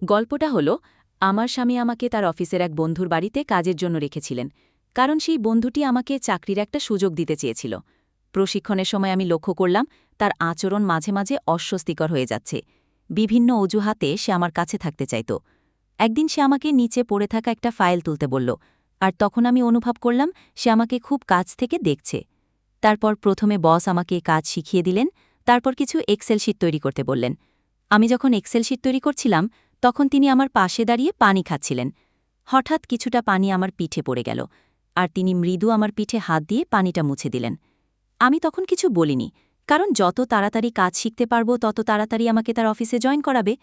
গল্পটা হলো আমার স্বামী আমাকে তার অফিসের এক বন্ধুর বাড়িতে কাজের জন্য রেখেছিলেন, কারণ সেই বন্ধুটি আমাকে চাকরির একটা সুযোগ দিতে চেয়েছিল। প্রশিক্ষণের সময় আমি লক্ষ্য করলাম তার আচরণ মাঝে মাঝে অস্বস্তিকর হয়ে যাচ্ছে। বিভিন্ন অজুহাতে সে আমার কাছে থাকতে চাইত। একদিন সে আমাকে নিচে পড়ে থাকা একটা ফাইল তুলতে বলল, আর তখন আমি অনুভব করলাম সে আমাকে খুব কাছ থেকে দেখছে। তারপর প্রথমে বস আমাকে কাজ শিখিয়ে দিলেন, তারপর কিছু এক্সেল শিট তৈরি করতে বললেন। আমি যখন এক্সেল শিট তৈরি করছিলাম তখন তিনি আমার পাশে দাঁড়িয়ে পানি খাচ্ছিলেন। হঠাৎ কিছুটা পানি আমার পিঠে পড়ে গেল, আর তিনি মৃদু আমার পিঠে হাত দিয়ে পানিটা মুছে দিলেন। আমি তখন কিছু বলিনি, কারণ যত তাড়াতাড়ি কাজ শিখতে পারব তত তাড়াতাড়ি আমাকে তার অফিসে জয়েন করাবে।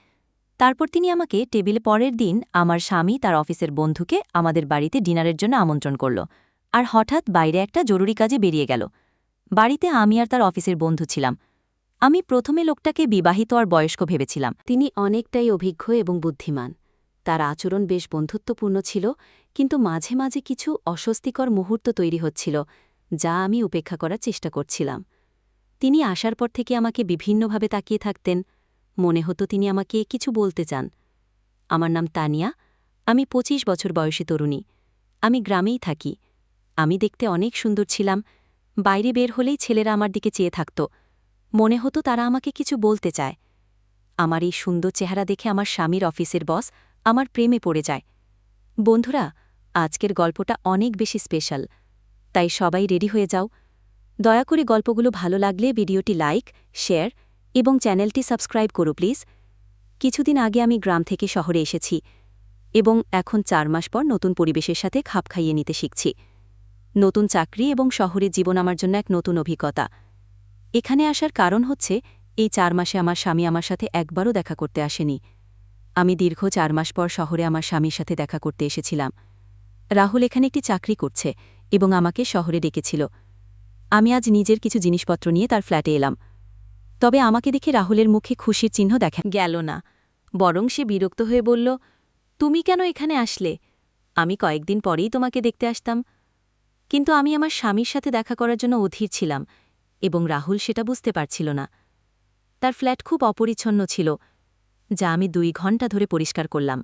তারপর তিনি আমাকে টেবিলে পরের দিন আমার স্বামী তার অফিসের বন্ধুকে আমাদের বাড়িতে ডিনারের জন্য আমন্ত্রণ করল, আর হঠাৎ বাইরে একটা জরুরি কাজে বেরিয়ে গেল। বাড়িতে আমি আর তার অফিসের বন্ধু ছিলাম। আমি প্রথমে লোকটাকে বিবাহিত আর বয়স্ক ভেবেছিলাম। তিনি অনেকটাই অভিজ্ঞ এবং বুদ্ধিমান। তার আচরণ বেশ বন্ধুত্বপূর্ণ ছিল, কিন্তু মাঝে মাঝে কিছু অস্বস্তিকর মুহূর্ত তৈরি হচ্ছিল, যা আমি উপেক্ষা করার চেষ্টা করছিলাম। তিনি আসার পর থেকে আমাকে বিভিন্নভাবে তাকিয়ে থাকতেন। মনে হতো তিনি আমাকে কিছু বলতে চান। আমার নাম তানিয়া, আমি ২৫ বছর বয়সী তরুণী। আমি গ্রামেই থাকি। আমি দেখতে অনেক সুন্দর ছিলাম। বাইরে বের হলেই ছেলেরা আমার দিকে চেয়ে থাকত। মনে হতো তারা আমাকে কিছু বলতে চায়। আমার এই সুন্দর চেহারা দেখে আমার স্বামীর অফিসের বস আমার প্রেমে পড়ে যায়। বন্ধুরা, আজকের গল্পটা অনেক বেশি স্পেশাল, তাই সবাই রেডি হয়ে যাও। দয়া করে গল্পগুলো ভালো লাগলে ভিডিওটি লাইক, শেয়ার এবং চ্যানেলটি সাবস্ক্রাইব করো প্লিজ। কিছুদিন আগে আমি গ্রাম থেকে শহরে এসেছি এবং এখন ৪ মাস পর নতুন পরিবেশের সাথে খাপ খাইয়ে নিতে শিখছি। নতুন চাকরি এবং শহরের জীবন আমার জন্য এক নতুন অভিজ্ঞতা। এখানে আসার কারণ হচ্ছে এই ৪ মাসে আমার স্বামী আমার সাথে একবারও দেখা করতে আসেনি। আমি দীর্ঘ ৪ মাস পর শহরে আমার স্বামীর সাথে দেখা করতে এসেছিলাম। রাহুল এখানে একটি চাকরি করছে এবং আমাকে শহরে ডেকেছিল। আমি আজ নিজের কিছু জিনিসপত্র নিয়ে তার ফ্ল্যাটে এলাম। তবে আমাকে দেখে রাহুলের মুখে খুশির চিহ্ন দেখা গেল না, বরং সে বিরক্ত হয়ে বলল, তুমি কেন এখানে আসলে? আমি কয়েকদিন পরেই তোমাকে দেখতে আসতাম। কিন্তু আমি আমার স্বামীর সাথে দেখা করার জন্য অধীর ছিলাম, এবং রাহুল সেটা বুঝতে পারছিল না। তার ফ্ল্যাট খুব অপরিচ্ছন্ন ছিল, যা আমি ২ ঘণ্টা ধরে পরিষ্কার করলাম।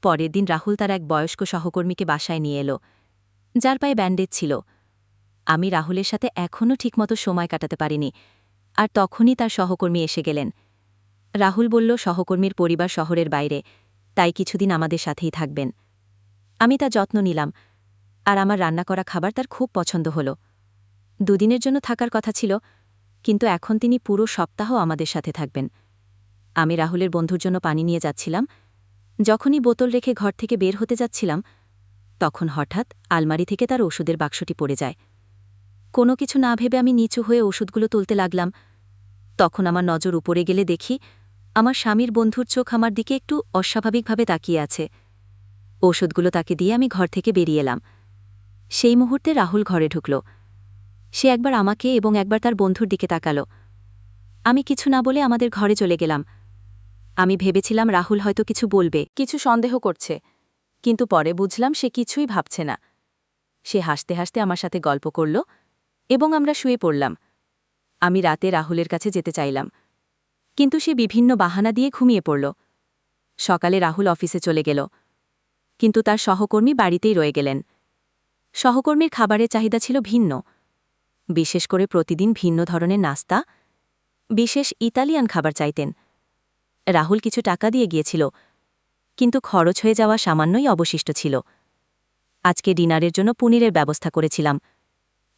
পরের দিন রাহুল তার এক বয়স্ক সহকর্মীকে বাসায় নিয়ে এলো, যার পায়ে ব্যান্ডেজ ছিল। আমি রাহুলের সাথে এখনও ঠিকমতো সময় কাটাতে পারিনি, আর তখনই তার সহকর্মী এসে গেলেন। রাহুল বলল সহকর্মীর পরিবার শহরের বাইরে, তাই কিছুদিন আমাদের সাথেই থাকবেন। আমি তার যত্ন নিলাম, আর আমার রান্না করা খাবার তার খুব পছন্দ হল। ২ দিনের জন্য থাকার কথা ছিল, কিন্তু এখন তিনি পুরো সপ্তাহ আমাদের সাথে থাকবেন। আমি রাহুলের বন্ধুর জন্য পানি নিয়ে যাচ্ছিলাম। যখনই বোতল রেখে ঘর থেকে বের হতে যাচ্ছিলাম, তখন হঠাৎ আলমারি থেকে তার ওষুধের বাক্সটি পড়ে যায়। কোনো কিছু না ভেবে আমি নিচু হয়ে ওষুধগুলো তুলতে লাগলাম। তখন আমার নজর উপরে গেলে দেখি আমার স্বামীর বন্ধুর চোখ আমার দিকে একটু অস্বাভাবিকভাবে তাকিয়ে আছে। ওষুধগুলো তাকে দিয়ে আমি ঘর থেকে বেরিয়ে এলাম। সেই মুহূর্তে রাহুল ঘরে ঢুকল। সে একবার আমাকে এবং একবার তার বন্ধুর দিকে তাকাল। আমি কিছু না বলে আমাদের ঘরে চলে গেলাম। আমি ভেবেছিলাম রাহুল হয়তো কিছু বলবে, কিছু সন্দেহ করছে, কিন্তু পরে বুঝলাম সে কিছুই ভাবছে না। সে হাসতে হাসতে আমার সাথে গল্প করল এবং আমরা শুয়ে পড়লাম। আমি রাতে রাহুলের কাছে যেতে চাইলাম, কিন্তু সে বিভিন্ন বাহানা দিয়ে ঘুমিয়ে পড়ল। সকালে রাহুল অফিসে চলে গেল, কিন্তু তার সহকর্মী বাড়িতেই রয়ে গেলেন। সহকর্মীর খাবারের চাহিদা ছিল ভিন্ন, বিশেষ করে প্রতিদিন ভিন্ন ধরনের নাস্তা, বিশেষ ইতালিয়ান খাবার চাইতেন। রাহুল কিছু টাকা দিয়ে গিয়েছিল, কিন্তু খরচ হয়ে যাওয়া সামান্যই অবশিষ্ট ছিল। আজকে ডিনারের জন্য পনিরের ব্যবস্থা করেছিলাম,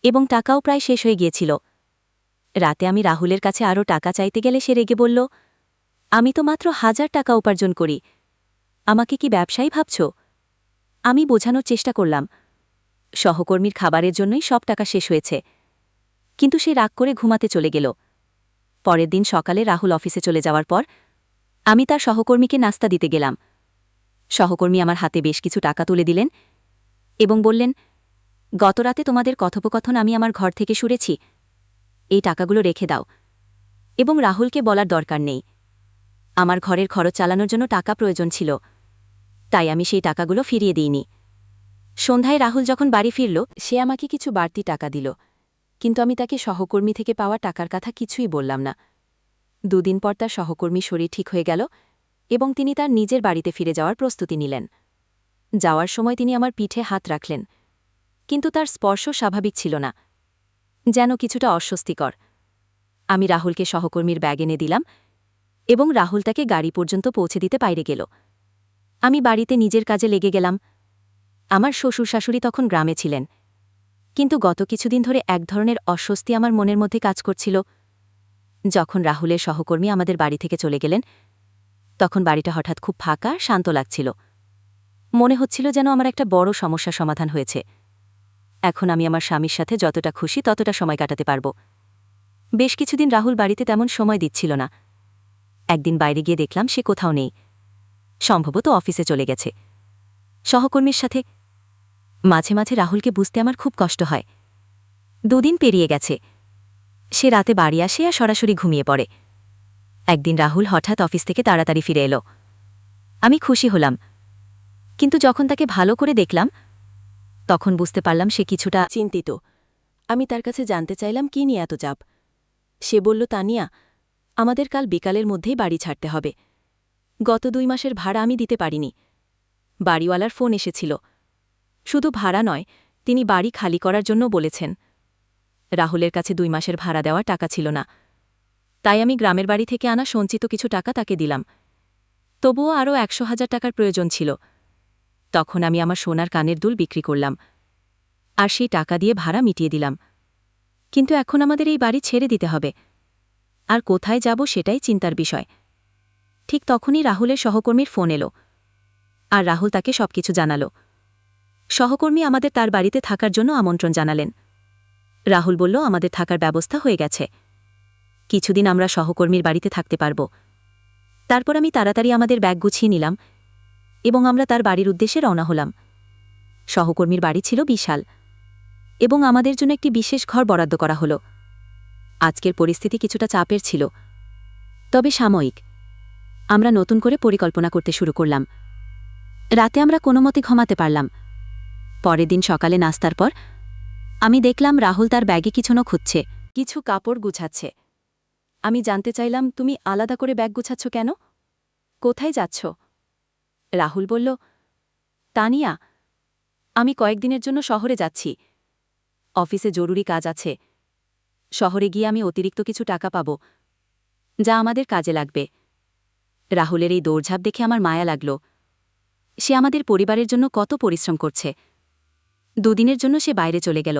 এবং টাকাও প্রায় শেষ হয়ে গিয়েছিল। রাতে আমি রাহুলের কাছে আরও টাকা চাইতে গেলে সে রেগে বলল, আমি তো মাত্র ১,০০০ টাকা উপার্জন করি, আমাকে কি ব্যবসায়ী ভাবছ? আমি বোঝানোর চেষ্টা করলাম, সহকর্মীর খাবারের জন্যই সব টাকা শেষ হয়েছে। কিন্তু সে রাগ করে ঘুমাতে চলে গেল। পরের দিন সকালে রাহুল অফিসে চলে যাওয়ার পর আমি তার সহকর্মীকে নাস্তা দিতে গেলাম। সহকর্মী আমার হাতে বেশ কিছু টাকা তুলে দিলেন এবং বললেন, গতরাতে তোমাদের কথোপকথন আমি আমার ঘর থেকে শুনেছি, এই টাকাগুলো রেখে দাও, এবং রাহুলকে বলার দরকার নেই। আমার ঘরের খরচ চালানোর জন্য টাকা প্রয়োজন ছিল, তাই আমি সেই টাকাগুলো ফিরিয়ে দিইনি। সন্ধ্যায় রাহুল যখন বাড়ি ফিরল, সে আমাকে কিছু বাড়তি টাকা দিল, কিন্তু আমি তাকে সহকর্মী থেকে পাওয়া টাকার কথা কিছুই বললাম না। ২ দিন পর তার সহকর্মী শরীর ঠিক হয়ে গেল এবং তিনি তার নিজের বাড়িতে ফিরে যাওয়ার প্রস্তুতি নিলেন। যাওয়ার সময় তিনি আমার পিঠে হাত রাখলেন, কিন্তু তার স্পর্শ স্বাভাবিক ছিল না, যেন কিছুটা অস্বস্তিকর। আমি রাহুলকে সহকর্মীর ব্যাগ এনে দিলাম এবং রাহুল তাকে গাড়ি পর্যন্ত পৌঁছে দিতে বাইরে গেল। আমি বাড়িতে নিজের কাজে লেগে গেলাম। আমার শ্বশুর শাশুড়ি তখন গ্রামে ছিলেন, কিন্তু গত কিছুদিন ধরে এক ধরনের অস্বস্তি আমার মনের মধ্যে কাজ করছিল। যখন রাহুলের সহকর্মী আমাদের বাড়ি থেকে চলে গেলেন, তখন বাড়িটা হঠাৎ খুব ফাঁকা, শান্ত লাগছিল। মনে হচ্ছিল যেন আমার একটা বড় সমস্যা সমাধান হয়েছে। এখন আমি আমার স্বামীর সাথে যতটা খুশি ততটা সময় কাটাতে পারব। বেশ কিছুদিন রাহুল বাড়িতে তেমন সময় দিচ্ছিল না। একদিন বাইরে গিয়ে দেখলাম সে কোথাও নেই, সম্ভবত অফিসে চলে গেছে সহকর্মীর সাথে। মাঝে মাঝে রাহুলকে বুঝতে আমার খুব কষ্ট হয়। 2 দিন পেরিয়ে গেছে, সে রাতে বাড়ি আসে আর সরাসরি ঘুমিয়ে পড়ে। একদিন রাহুল হঠাৎ অফিস থেকে তাড়াতাড়ি ফিরে এলো। আমি খুশি হলাম, কিন্তু যখন তাকে ভালো করে দেখলাম তখন বুঝতে পারলাম সে কিছুটা চিন্তিত। আমি তার কাছে জানতে চাইলাম কি নিয়ে এত চাপ। সে বলল, তানিয়া, আমাদের কাল বিকালের মধ্যেই বাড়ি ছাড়তে হবে। গত 2 মাসের ভাড়া আমি দিতে পারিনি। বাড়িওয়ালার ফোন এসেছিল। শুধু ভাড়া নয়, তিনি বাড়ি খালি করার জন্য বলেছেন। রাহুলের কাছে 2 মাসের ভাড়া দেওয়ার টাকা ছিল না, তাই আমি গ্রামের বাড়ি থেকে আনা সঞ্চিত কিছু টাকা তাকে দিলাম। তবুও আরও 100,000 টাকার প্রয়োজন ছিল। তখন আমি আমার সোনার কানের দুল বিক্রি করলাম আর সেই টাকা দিয়ে ভাড়া মিটিয়ে দিলাম। কিন্তু এখন আমাদের এই বাড়ি ছেড়ে দিতে হবে, আর কোথায় যাব সেটাই চিন্তার বিষয়। ঠিক তখনই রাহুলের সহকর্মীর ফোন এলো, আর রাহুল তাকে সবকিছু জানালো। সহকর্মী আমাদের তার বাড়িতে থাকার জন্য আমন্ত্রণ জানালেন। রাহুল বলল, আমাদের থাকার ব্যবস্থা হয়ে গেছে, কিছুদিন আমরা সহকর্মীর বাড়িতে থাকতে পারব। তারপর আমি তাড়াতাড়ি আমাদের ব্যাগ গুছিয়ে নিলাম এবং আমরা তার বাড়ির উদ্দেশ্যে রওনা হলাম। সহকর্মীর বাড়ি ছিল বিশাল এবং আমাদের জন্য একটি বিশেষ ঘর বরাদ্দ করা হলো। আজকের পরিস্থিতি কিছুটা চাপের ছিল, তবে সাময়িক। আমরা নতুন করে পরিকল্পনা করতে শুরু করলাম। রাতে আমরা কোনোমতে ঘুমাতে পারলাম। পরের দিন সকালে নাস্তার পর আমি দেখলাম রাহুল তার ব্যাগে কিছু খুঁজছে, কিছু কাপড় গুছাচ্ছে। আমি জানতে চাইলাম, তুমি আলাদা করে ব্যাগ গুছাচ্ছ কেন? কোথায় যাচ্ছ? রাহুল বলল, তানিয়া, আমি কয়েকদিনের জন্য শহরে যাচ্ছি। অফিসে জরুরি কাজ আছে। শহরে গিয়ে আমি অতিরিক্ত কিছু টাকা পাব, যা আমাদের কাজে লাগবে। রাহুলের এই দৌড়ঝাঁপ দেখে আমার মায়া লাগল। সে আমাদের পরিবারের জন্য কত পরিশ্রম করছে। 2 দিনের জন্য সে বাইরে চলে গেল।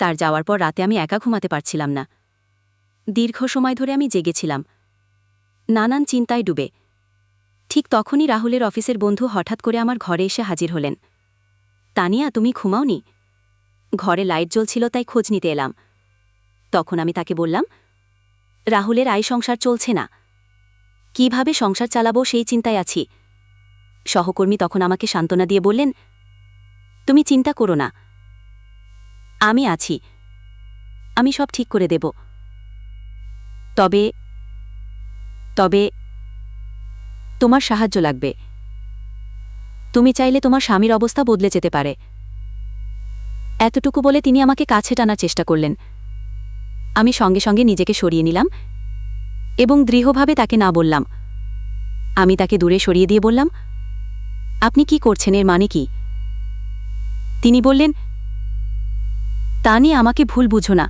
তার যাওয়ার পর রাতে আমি একা ঘুমাতে পারছিলাম না। দীর্ঘ সময় ধরে আমি জেগেছিলাম, নানান চিন্তায় ডুবে। ঠিক তখনই রাহুলের অফিসের বন্ধু হঠাৎ করে আমার ঘরে এসে হাজির হলেন। তানিয়া, তুমি ঘুমাওনি? ঘরে লাইট জ্বলছিল, তাই খোঁজ নিতে এলাম। তখন আমি তাকে বললাম, রাহুলের আয় সংসার চলছে না, কিভাবে সংসার চালাবো সেই চিন্তায় আছি। সহকর্মী তখন আমাকে সান্ত্বনা দিয়ে বললেন, তুমি চিন্তা করো না, আমি আছি, আমি সব ঠিক করে দেব। তবে তবে তোমার সাহায্য লাগবে। তুমি চাইলে তোমার স্বামীর অবস্থা বদলে যেতে পারে। এতটুকু বলে তিনি আমাকে কাছে টানার চেষ্টা করলেন। আমি সঙ্গে সঙ্গে নিজেকে সরিয়ে নিলাম এবং দৃঢ়ভাবে তাকে না বললাম। আমি তাকে দূরে সরিয়ে দিয়ে বললাম, আপনি কি করছেন, এর মানে কি? তিনি বললেন, তা নিয়ে আমাকে ভুল বুঝো না,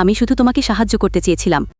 আমি শুধু তোমাকে সাহায্য করতে চেয়েছিলাম।